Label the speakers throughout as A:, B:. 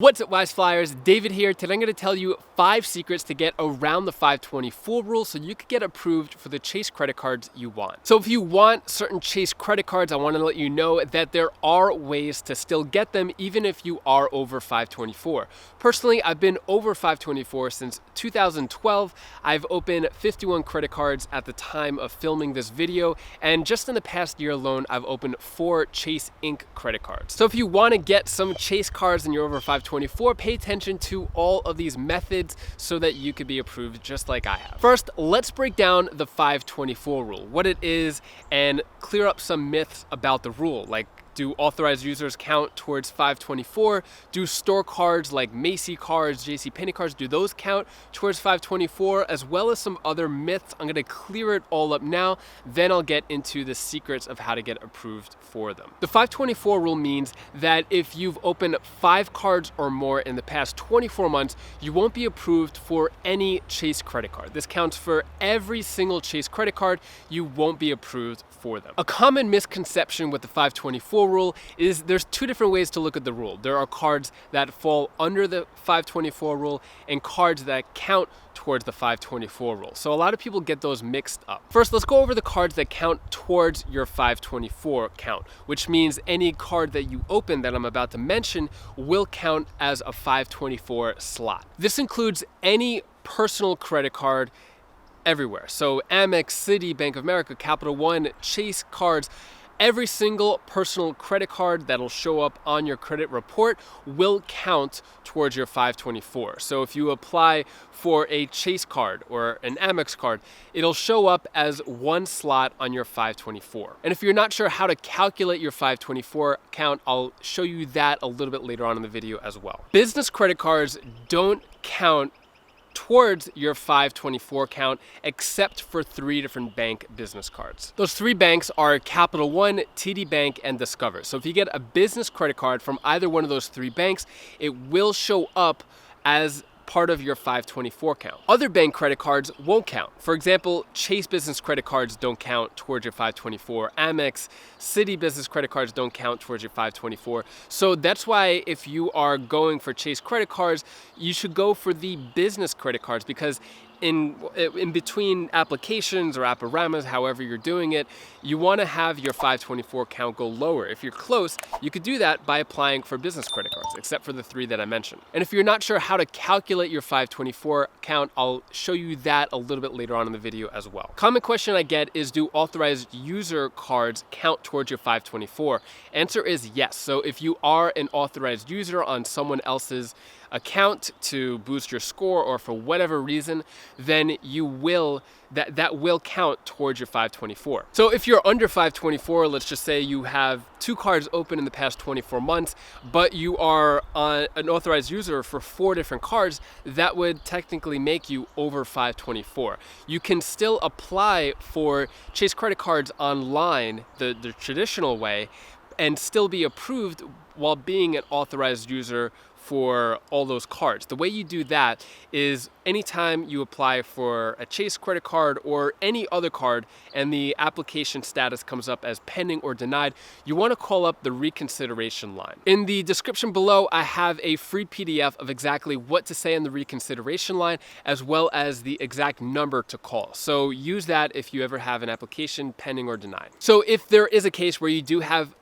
A: What's up, Wise Flyers? David here. Today I'm going to tell you 5 secrets to get around the 524 rule so you could get approved for the Chase credit cards you want. So if you want certain Chase credit cards, I want to let you know that there are ways to still get them even if you are over 524. Personally, I've been over 524 since 2012. I've opened 51 credit cards at the time of filming this video, and just in the past year alone, I've opened 4 Chase Inc. credit cards. So if you want to get some Chase cards and you're over 524, pay attention to all of these methods so that you could be approved just like I have. First, let's break down the 524 rule, what it is, and clear up some myths about the rule, like do authorized users count towards 524? Do store cards like Macy cards, JCPenney cards, do those count towards 524? As well as some other myths. I'm gonna clear it all up now, then I'll get into the secrets of how to get approved for them. The 524 rule means that if you've opened 5 cards or more in the past 24 months, you won't be approved for any Chase credit card. This counts for every single Chase credit card. You won't be approved for them. A common misconception with the 524 rule is there's 2 different ways to look at the rule. There are cards that fall under the 524 rule and cards that count towards the 524 rule. So a lot of people get those mixed up. First, let's go over the cards that count towards your 524 count, which means any card that you open that I'm about to mention will count as a 524 slot. This includes any personal credit card everywhere. So Amex, Citi, Bank of America, Capital One, Chase cards, every single personal credit card that'll show up on your credit report will count towards your 524. So if you apply for a Chase card or an Amex card, it'll show up as 1 slot on your 524. And if you're not sure how to calculate your 524 count, I'll show you that a little bit later on in the video as well. Business credit cards don't count towards your 524 count except for 3 different bank business cards. Those 3 banks are Capital One, TD Bank, and Discover. So if you get a business credit card from either one of those 3 banks, it will show up as part of your 524 count. Other bank credit cards won't count. For example, Chase business credit cards don't count towards your 524. Amex, Citi business credit cards don't count towards your 524. So that's why if you are going for Chase credit cards, you should go for the business credit cards, because in between applications or apparamos, however you're doing it, you want to have your 524 count go lower. If you're close, you could do that by applying for business credit cards, except for the 3 that I mentioned. And if you're not sure how to calculate your 524 count, I'll show you that a little bit later on in the video as well. Common question I get is, do authorized user cards count towards your 524? Answer is yes. So if you are an authorized user on someone else's account to boost your score or for whatever reason, then you will that will count towards your 524. So if you're under 524, let's just say you have 2 cards open in the past 24 months, but you are an authorized user for 4 different cards, that would technically make you over 524. You can still apply for Chase credit cards online the traditional way and still be approved while being an authorized user for all those cards. The way you do that is anytime you apply for a Chase credit card or any other card and the application status comes up as pending or denied, you want to call up the reconsideration line. In the description below, I have a free PDF of exactly what to say in the reconsideration line, as well as the exact number to call. So use that if you ever have an application pending or denied. So if there is a case where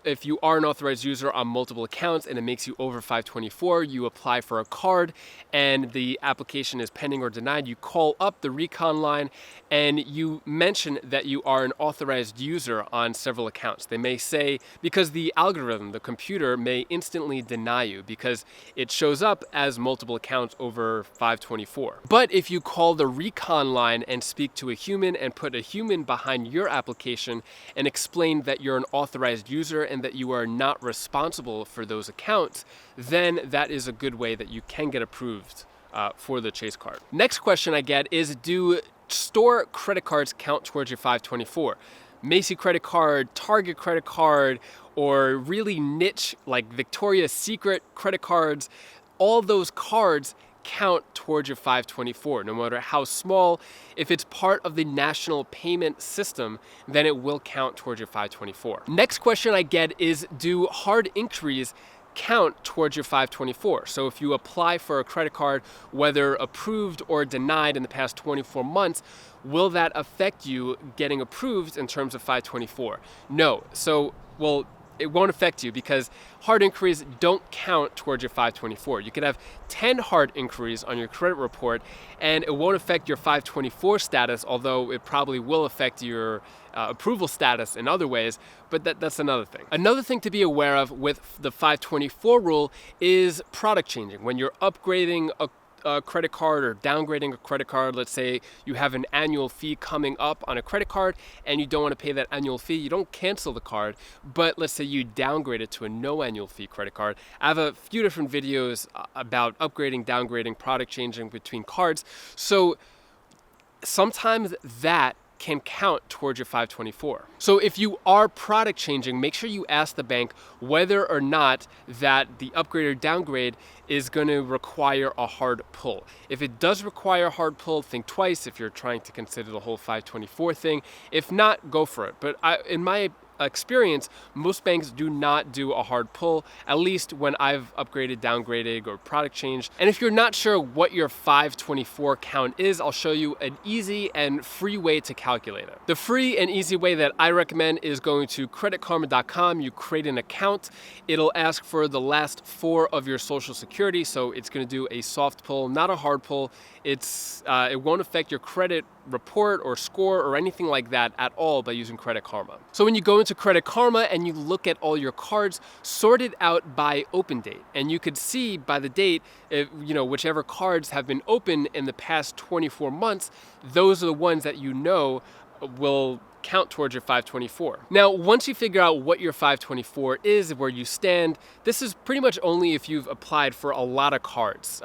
A: if you are an authorized user on multiple accounts and it makes you over 524, you apply for a card and the application is pending or denied, you call up the recon line and you mention that you are an authorized user on several accounts. They may say, because the algorithm, the computer, may instantly deny you because it shows up as multiple accounts over 524. But if you call the recon line and speak to a human and put a human behind your application and explain that you're an authorized user and that you are not responsible for those accounts, then that is a good way that you can get approved for the Chase card. Next question I get is, do store credit cards count towards your 524? Macy credit card, Target credit card, or really niche like Victoria's Secret credit cards, all those cards count towards your 524, no matter how small. If it's part of the national payment system, then it will count towards your 524. Next question I get is, do hard inquiries count towards your 524. So if you apply for a credit card, whether approved or denied in the past 24 months, will that affect you getting approved in terms of 524? No. So, well, it won't affect you because hard inquiries don't count towards your 524. You could have 10 hard inquiries on your credit report and it won't affect your 524 status, although it probably will affect your approval status in other ways, but that's another thing. Another thing to be aware of with the 524 rule is product changing. When you're upgrading a credit card or downgrading a credit card, let's say you have an annual fee coming up on a credit card and you don't want to pay that annual fee, you don't cancel the card, but let's say you downgrade it to a no annual fee credit card. I have a few different videos about upgrading, downgrading, product changing between cards. So sometimes that can count towards your 524. So if you are product changing, make sure you ask the bank whether or not that the upgrade or downgrade is going to require a hard pull. If it does require a hard pull, think twice if you're trying to consider the whole 524 thing. If not, go for it. But in my experience, most banks do not do a hard pull, at least when I've upgraded, downgraded, or product changed. And if you're not sure what your 524 count is, I'll show you an easy and free way to calculate it. The free and easy way that I recommend is going to creditkarma.com. You create an account. It'll ask for the last 4 of your social security, so it's going to do a soft pull, not a hard pull. It won't affect your credit report or score or anything like that at all by using Credit Karma. So when you go into Credit Karma and you look at all your cards, sort it out by open date, and you could see by the date, whichever cards have been open in the past 24 months, those are the ones that you know will count towards your 524. Now, once you figure out what your 524 is, where you stand, this is pretty much only if you've applied for a lot of cards.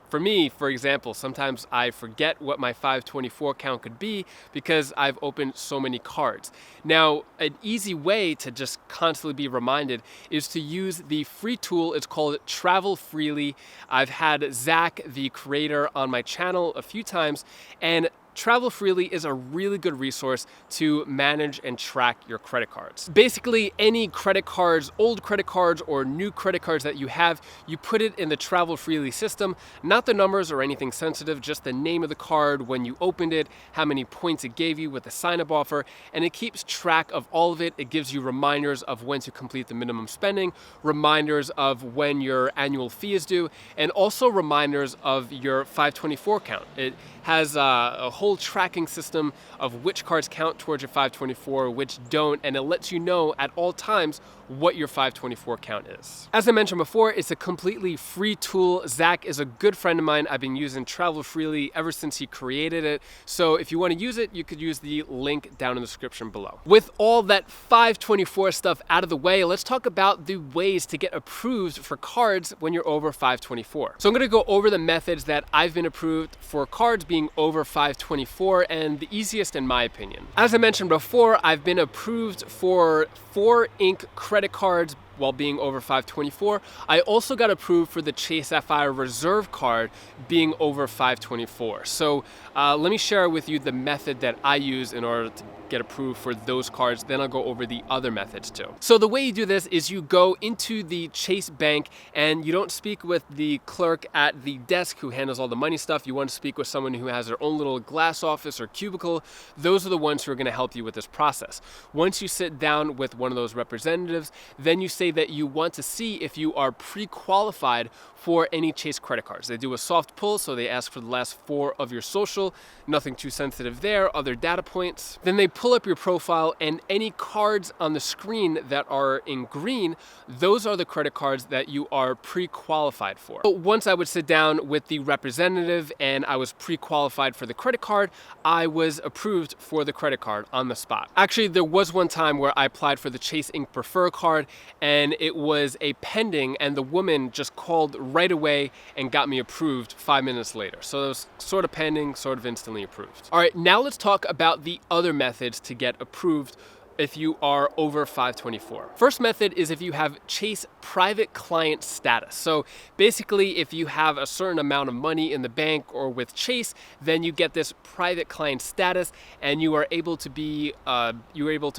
A: For me, for example, sometimes I forget what my 524 count could be because I've opened so many cards. Now, an easy way to just constantly be reminded is to use the free tool. It's called Travel Freely. I've had Zach, the creator, on my channel a few times, and Travel Freely is a really good resource to manage and track your credit cards. Basically, any credit cards, old credit cards or new credit cards that you have, you put it in the Travel Freely system, not the numbers or anything sensitive, just the name of the card, when you opened it, how many points it gave you with the sign-up offer, and it keeps track of all of it. It gives you reminders of when to complete the minimum spending, reminders of when your annual fee is due, and also reminders of your 524 count. It has a whole tracking system of which cards count towards your 524, which don't, and it lets you know at all times what your 524 count is. As I mentioned before, it's a completely free tool. Zach is a good friend of mine. I've been using Travel Freely ever since he created it. So if you want to use it, you could use the link down in the description below. With all that 524 stuff out of the way, let's talk about the ways to get approved for cards when you're over 524. So I'm going to go over the methods that I've been approved for cards being over 524, and the easiest in my opinion. As I mentioned before, I've been approved for 4 Inc. credit cards while being over 524. I also got approved for the Chase Sapphire Reserve card being over 524. So let me share with you the method that I use in order to get approved for those cards. Then I'll go over the other methods too. So the way you do this is you go into the Chase Bank and you don't speak with the clerk at the desk who handles all the money stuff. You want to speak with someone who has their own little glass office or cubicle. Those are the ones who are going to help you with this process. Once you sit down with one of those representatives, then you say that you want to see if you are pre-qualified for any Chase credit cards. They do a soft pull, so they ask for the last 4 of your social, nothing too sensitive there, other data points. Then they pull up your profile, and any cards on the screen that are in green, those are the credit cards that you are pre-qualified for. So once I would sit down with the representative and I was pre-qualified for the credit card, I was approved for the credit card on the spot. Actually, there was one time where I applied for the Chase Inc. Prefer card, and it was a pending, and the woman just called right away and got me approved 5 minutes later. So it was sort of pending, sort of instantly approved. All right, now let's talk about the other methods to get approved if you are over 524. First method is if you have Chase private client status. So basically, if you have a certain amount of money in the bank or with Chase, then you get this private client status, and you are able to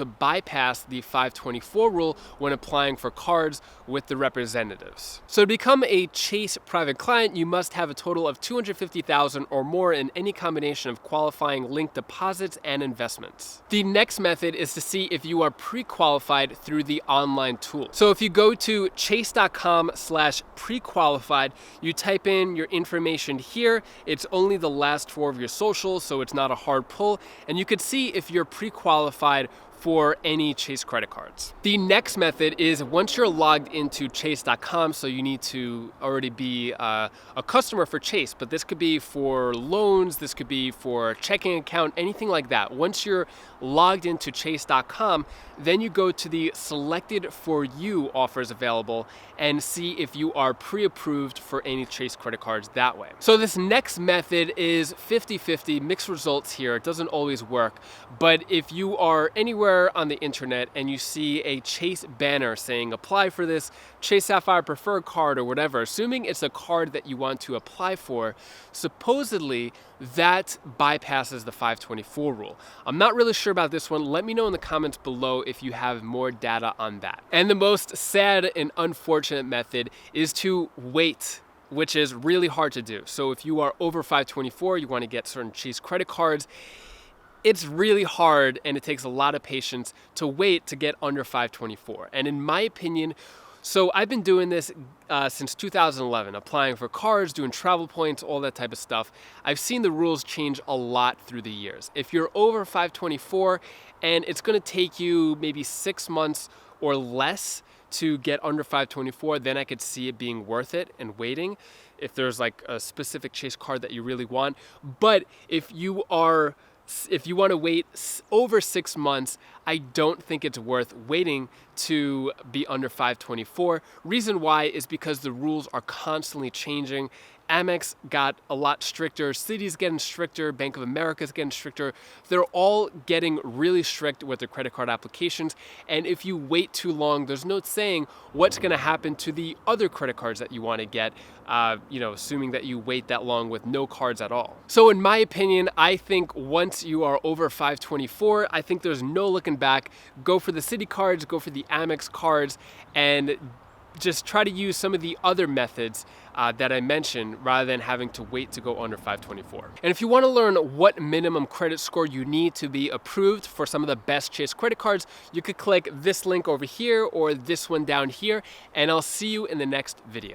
A: bypass the 524 rule when applying for cards with the representatives. So to become a Chase private client, you must have a total of $250,000 or more in any combination of qualifying linked deposits and investments. The next method is to see if you are pre-qualified through the online tool. So if you go to chase.com/pre-qualified, you type in your information here. It's only the last four of your social, so it's not a hard pull, and you could see if you're pre-qualified for any Chase credit cards. The next method is once you're logged into chase.com, so you need to already be a customer for Chase, but this could be for loans, this could be for checking account, anything like that. Once you're logged into chase.com, then you go to the selected for you offers available and see if you are pre-approved for any Chase credit cards that way. So this next method is 50-50, mixed results here. It doesn't always work, but if you are anywhere on the internet and you see a Chase banner saying apply for this Chase Sapphire Preferred card or whatever, assuming it's a card that you want to apply for, supposedly that bypasses the 524 rule. I'm not really sure about this one. Let me know in the comments below if you have more data on that. And the most sad and unfortunate method is to wait, which is really hard to do. So if you are over 524, you want to get certain Chase credit cards, it's really hard and it takes a lot of patience to wait to get under 524. And in my opinion, so I've been doing this since 2011, applying for cards, doing travel points, all that type of stuff. I've seen the rules change a lot through the years. If you're over 524 and it's gonna take you maybe 6 months or less to get under 524, then I could see it being worth it and waiting if there's like a specific Chase card that you really want. But if you want to wait over 6 months, I don't think it's worth waiting to be under 524. Reason why is because the rules are constantly changing. Amex got a lot stricter, Citi's getting stricter, Bank of America's getting stricter. They're all getting really strict with their credit card applications. And if you wait too long, there's no saying what's gonna happen to the other credit cards that you wanna get, assuming that you wait that long with no cards at all. So in my opinion, I think once you are over 524, I think there's no looking back. Go for the Citi cards, go for the Amex cards, and just try to use some of the other methods that I mentioned rather than having to wait to go under 524. And if you want to learn what minimum credit score you need to be approved for some of the best Chase credit cards, you could click this link over here or this one down here, and I'll see you in the next video.